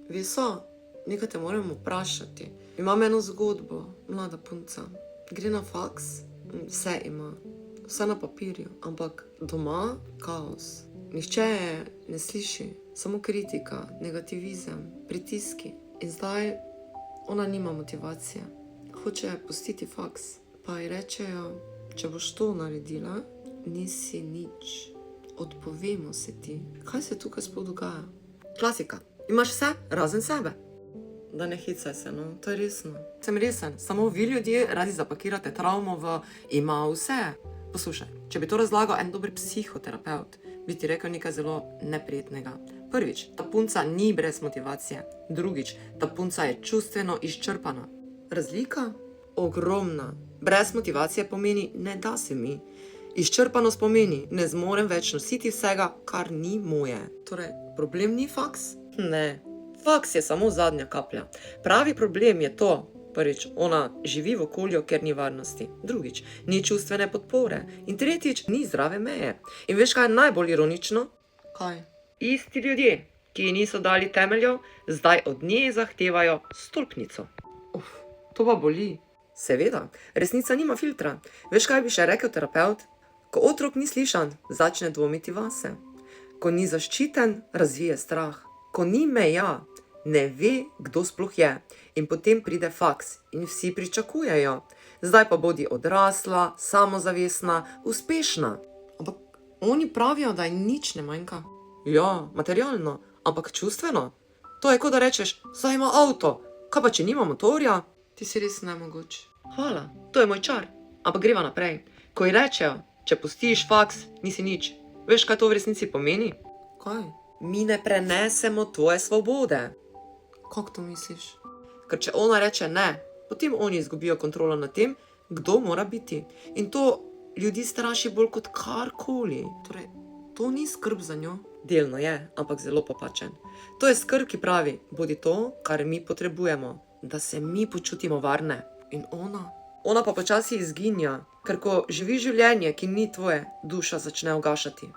Viso, nekaj te moram vprašati. Imam eno zgodbo, mlada punca. Gre na faks, vse ima, vse na papirju, ampak doma kaos. Nihče je ne sliši, samo kritika, negativizem, pritiski. In zdaj ona nima motivacije. Hoče pustiti faks, pa ji rečejo, če boš to naredila, nisi nič. Odpovemo se ti. Kaj se tukaj sploh dogaja? Klasika. Imaš vse, razen sebe. Da ne hecaj se, no, to je resno. Sem resen, samo vi ljudje radi zapakirate travmo v ima vse. Poslušaj, če bi to razlagal en dober psihoterapeut, bi ti rekel nekaj zelo neprijetnega. Prvič, ta punca ni brez motivacije. Drugič, ta punca je čustveno izčrpana. Razlika? Ogromna. Brez motivacije pomeni ne da se mi. Izčrpanost pomeni ne zmorem več nositi vsega, kar ni moje. Torej, problem ni faks? Ne. Faks je samo zadnja kaplja. Pravi problem je to. Prvič, ona živi v okolju, kjer ni varnosti. Drugič, ni čustvene podpore. In tretjič, ni zdrave meje. In veš, kaj je najbolj ironično? Kaj? Isti ljudje, ki ji niso dali temeljev, zdaj od nje zahtevajo stolpnico. To pa boli. Seveda, resnica nima filtra. Veš, kaj bi še rekel terapeut? Ko otrok ni slišan, začne dvomiti vase. Ko ni zaščiten, razvije strah. Ko ni meja, ne ve, kdo sploh je. In potem pride faks in vsi pričakujejo. Zdaj pa bodi odrasla, samozavestna, uspešna. Ampak oni pravijo, da ji nič ne manjka. Ja, materialno, ampak čustveno. To je, kot da rečeš, saj ima avto, kaj pa če nima motorja? Ti si res nemogoč. Hvala, to je moj čar. Ampak greva naprej. Ko ji rečejo, če pustiš faks, nisi nič. Veš, kaj to v resnici pomeni? Kaj? Mi ne prenesemo tvoje svobode. Kako to misliš? Ker če ona reče ne, potem oni izgubijo kontrolo nad tem, kdo mora biti. In to ljudi straši bolj kot karkoli. Torej, to ni skrb za njo. Delno je, ampak zelo popačen. To je skrb, ki pravi, bodi to, kar mi potrebujemo, da se mi počutimo varne. In ona? Ona pa počasi izginja, ker ko živi življenje, ki ni tvoje, duša začne ugašati.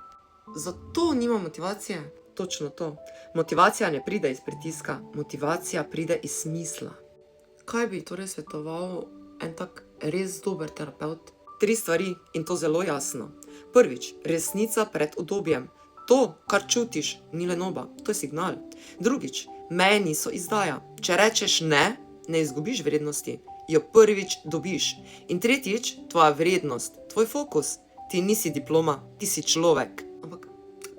Zato nima motivacije? Točno to. Motivacija ne pride iz pritiska, motivacija pride iz smisla. Kaj bi torej svetoval en tak res dober terapeut? 3 stvari in to zelo jasno. Prvič, resnica pred udobjem. To, kar čutiš, ni lenoba, to je signal. Drugič, meje niso izdaja. Če rečeš ne, ne izgubiš vrednosti, jo prvič dobiš. In tretjič, tvoja vrednost, tvoj fokus. Ti nisi diploma, ti si človek. Ampak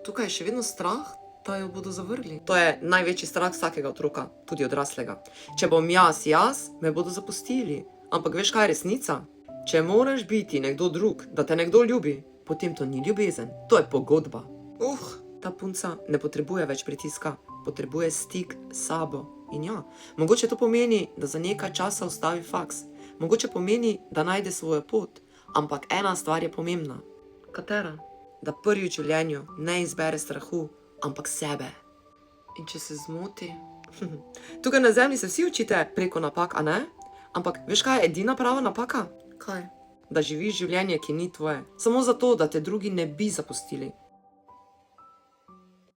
tukaj je še vedno strah, da jo bodo zavrgli. To je največji strah vsakega otroka, tudi odraslega. Če bom jaz, me bodo zapustili. Ampak veš, kaj je resnica? Če moraš biti nekdo drug, da te nekdo ljubi, potem to ni ljubezen, to je pogodba. Ta punca ne potrebuje več pritiska, potrebuje stik s sabo. In ja, mogoče to pomeni, da za nekaj časa ustavi faks. Mogoče pomeni, da najde svojo pot. Ampak ena stvar je pomembna. Katera? Da prvi v življenju ne izbere strahu, ampak sebe. In če se zmoti? Tukaj na zemlji se vsi učite preko napak, a ne? Ampak veš, kaj je edina prava napaka? Kaj? Da živiš življenje, ki ni tvoje. Samo zato, da te drugi ne bi zapustili.